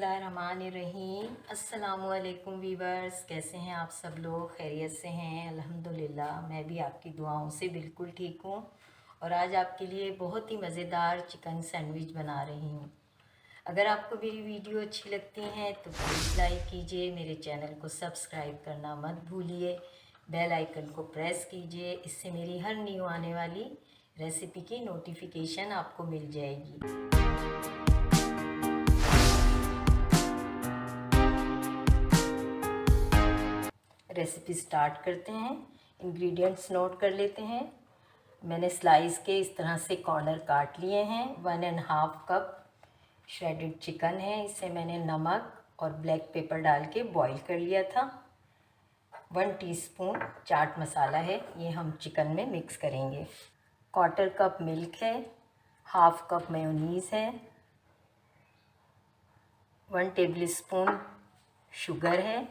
बिस्मिल्लाहिर्रहमानिर्रहीम। अस्सलामुअलैकुम वीवर्स, कैसे हैं आप सब लोग? खैरियत से हैं? अल्हम्दुलिल्लाह, मैं भी आपकी दुआओं से बिल्कुल ठीक हूँ। और आज आपके लिए बहुत ही मज़ेदार चिकन सैंडविच बना रही हूँ। अगर आपको मेरी वीडियो अच्छी लगती हैं तो प्लीज़ लाइक कीजिए, मेरे चैनल को सब्सक्राइब करना मत भूलिए, बेल आइकन को प्रेस कीजिए। इससे मेरी हर न्यू आने वाली रेसिपी की नोटिफिकेशन आपको मिल जाएगी। रेसिपी स्टार्ट करते हैं। इंग्रेडिएंट्स नोट कर लेते हैं। मैंने स्लाइस के इस तरह से कॉर्नर काट लिए हैं। 1.5 कप श्रेडेड चिकन है। इसे मैंने नमक और ब्लैक पेपर डाल के बॉईल कर लिया था। 1 टीस्पून चाट मसाला है, ये हम चिकन में मिक्स करेंगे। 1/4 कप मिल्क है। 1/2 कप मेयोनीज़ है। 1 टेबल स्पून शुगर है।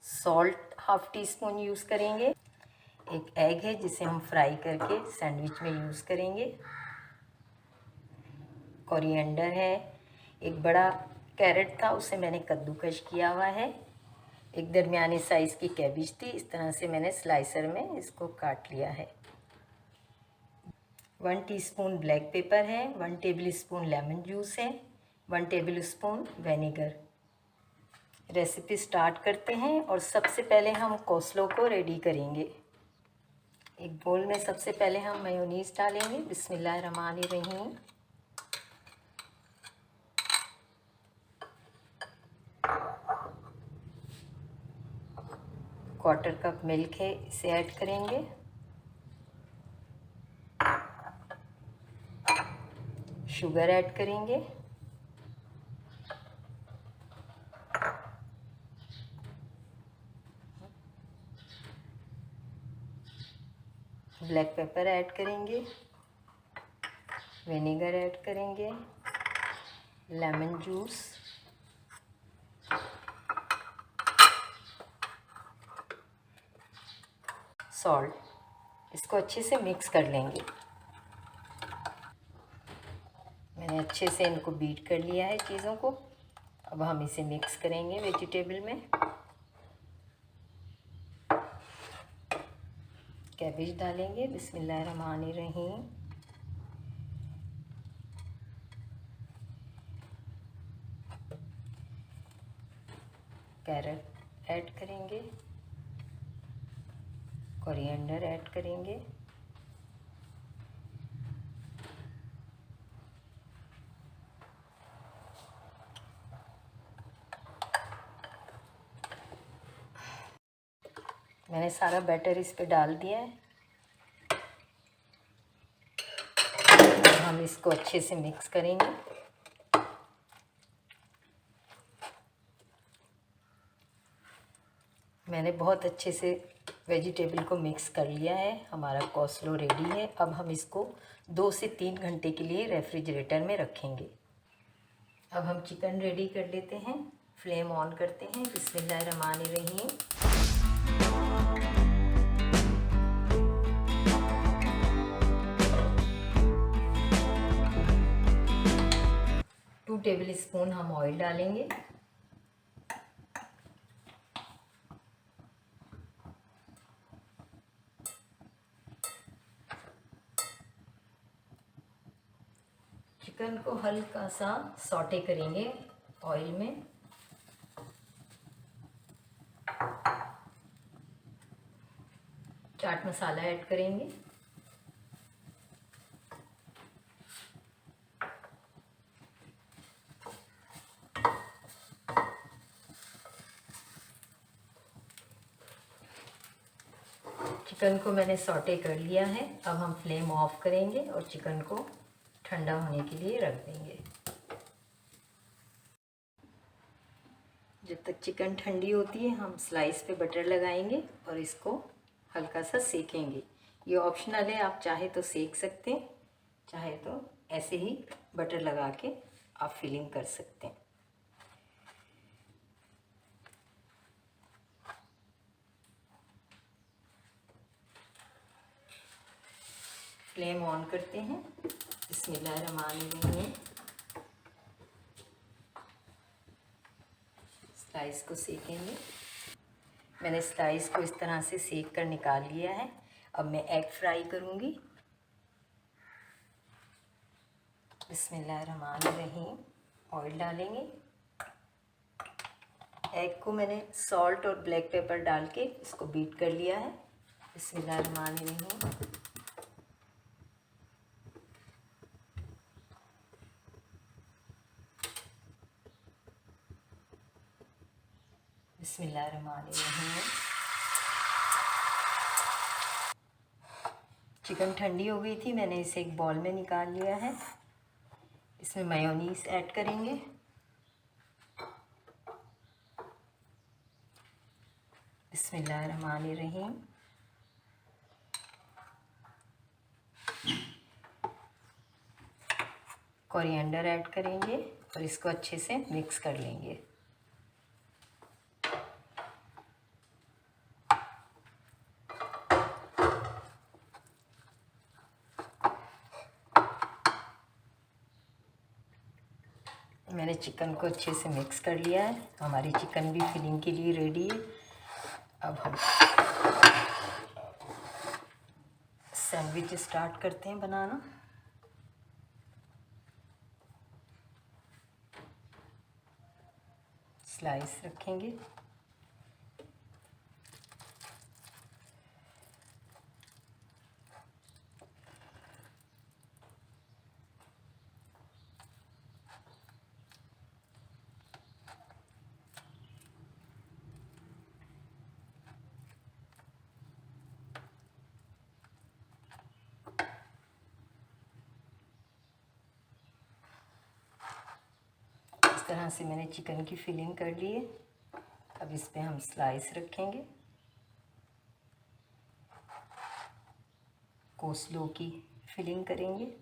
सॉल्ट 1/2 टीस्पून यूज़ करेंगे। एक एग है जिसे हम फ्राई करके सैंडविच में यूज़ करेंगे। कोरिएंडर है। एक बड़ा कैरेट था, उसे मैंने कद्दूकश किया हुआ है। एक दरमियाने साइज़ की कैबेज थी, इस तरह से मैंने स्लाइसर में इसको काट लिया है। 1 टीस्पून ब्लैक पेपर है। 1 टेबल स्पून लेमन जूस है। 1 table spoon vinegar. Recipe start करते हैं और सबसे पहले हम कोस्लो को रेडी करेंगे। एक बोल में सबसे पहले हम मेयोनीज़ डालेंगे। बिस्मिल्लाहिर्रहमानिर्रहीम। क्वार्टर कप मिल्क है, इसे ऐड करेंगे। शुगर ऐड करेंगे। ब्लैक पेपर ऐड करेंगे। विनेगर ऐड करेंगे। Lemon juice, salt. इसको अच्छे से मिक्स कर लेंगे। मैंने अच्छे से इनको बीट कर लिया है चीज़ों को। अब हम इसे मिक्स करेंगे वेजिटेबल में। कैबेज डालेंगे। बिस्मिल्लाहिर्रहमानिर्रहीम। कैरेट ऐड करेंगे। कोरिएंडर ऐड करेंगे। मैंने सारा बैटर इस पे डाल दिया है। हम इसको अच्छे से मिक्स करेंगे। मैंने बहुत अच्छे से वेजिटेबल को मिक्स कर लिया है। हमारा कोस्लो रेडी है। अब हम इसको 2 से 3 घंटे के लिए रेफ्रिजरेटर में रखेंगे। अब हम चिकन रेडी कर लेते हैं। फ्लेम ऑन करते हैं। बिस्मिल्लाहिर्रहमानिर्रहीम। टू टेबल स्पून हम ऑयल डालेंगे। चिकन को हल्का सा सॉटे करेंगे ऑयल में। चाट मसाला ऐड करेंगे। चिकन को मैंने सॉटे कर लिया है। अब हम फ्लेम ऑफ करेंगे और चिकन को ठंडा होने के लिए रख देंगे। जब तक चिकन ठंडी होती है हम स्लाइस पे बटर लगाएंगे और इसको हल्का सा सेकेंगे। ये ऑप्शनल है, आप चाहे तो सेक सकते हैं, चाहे तो ऐसे ही बटर लगा के आप फिलिंग कर सकते हैं। फ्लेम ऑन करते हैं। बिस्मिल्लाहिर्रहमानिर्रहीम। स्लाइस को सेकेंगे। मैंने स्लाइस को इस तरह से सेक कर निकाल लिया है। अब मैं एग फ्राई करूँगी। बिस्मिल्लाहिर्रहमानिर्रहीम। ऑयल डालेंगे। एग को मैंने सॉल्ट और ब्लैक पेपर डाल के इसको बीट कर लिया है। बिस्मिल्लाहिर्रहमानिर्रहीम। बिस्मिल्लाहिर्रहमानिर्रहीम। चिकन ठंडी हो गई थी, मैंने इसे एक बॉल में निकाल लिया है। इसमें मेयोनीज ऐड करेंगे। बिस्मिल्लाहिर्रहमानिर्रहीम। कोरिएंडर ऐड करेंगे और इसको अच्छे से मिक्स कर लेंगे। मैंने चिकन को अच्छे से मिक्स कर लिया है। हमारी चिकन भी फिलिंग के लिए रेडी है। अब हम सैंडविच स्टार्ट करते हैं बनाना। स्लाइस रखेंगे। इस तरह से मैंने चिकन की फिलिंग कर ली है। अब इस पे हम स्लाइस रखेंगे। कोस्लो की फिलिंग करेंगे।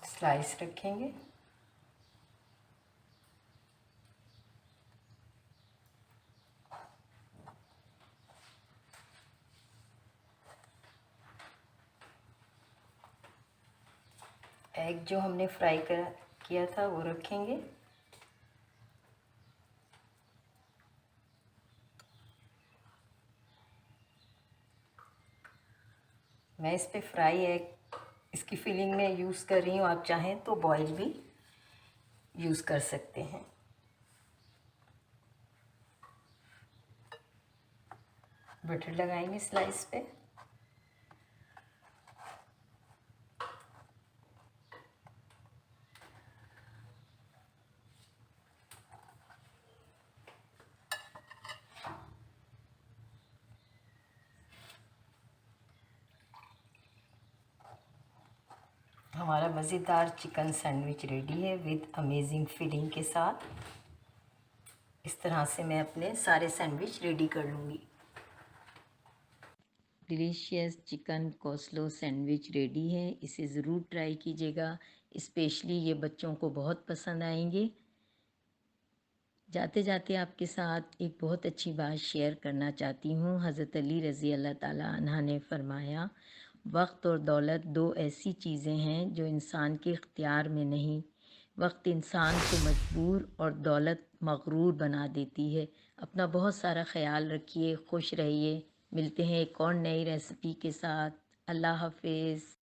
स्लाइस रखेंगे। एग जो हमने फ्राई किया था वो रखेंगे। मैं इस पे फ्राई एग इसकी फिलिंग में यूज़ कर रही हूँ। आप चाहें तो बॉयल भी यूज़ कर सकते हैं। बटर लगाएंगे स्लाइस पे। हमारा मज़ेदार चिकन सैंडविच रेडी है विद अमेजिंग फिलिंग के साथ। इस तरह से मैं अपने सारे सैंडविच रेडी कर लूँगी। डिलीशियस चिकन कोस्लो सैंडविच रेडी है। इसे ज़रूर ट्राई कीजिएगा। स्पेशली ये बच्चों को बहुत पसंद आएंगे। जाते जाते आपके साथ एक बहुत अच्छी बात शेयर करना चाहती हूँ। हज़रत अली रज़ी अल्लाह ताला अन्हा ने फरमाया, वक्त और दौलत दो ऐसी चीज़ें हैं जो इंसान के इख्तियार में नहीं। वक्त इंसान को मजबूर और दौलत मगरूर बना देती है। अपना बहुत सारा ख्याल रखिए, खुश रहिए। मिलते हैं एक और नई रेसिपी के साथ। अल्लाह हाफिज़।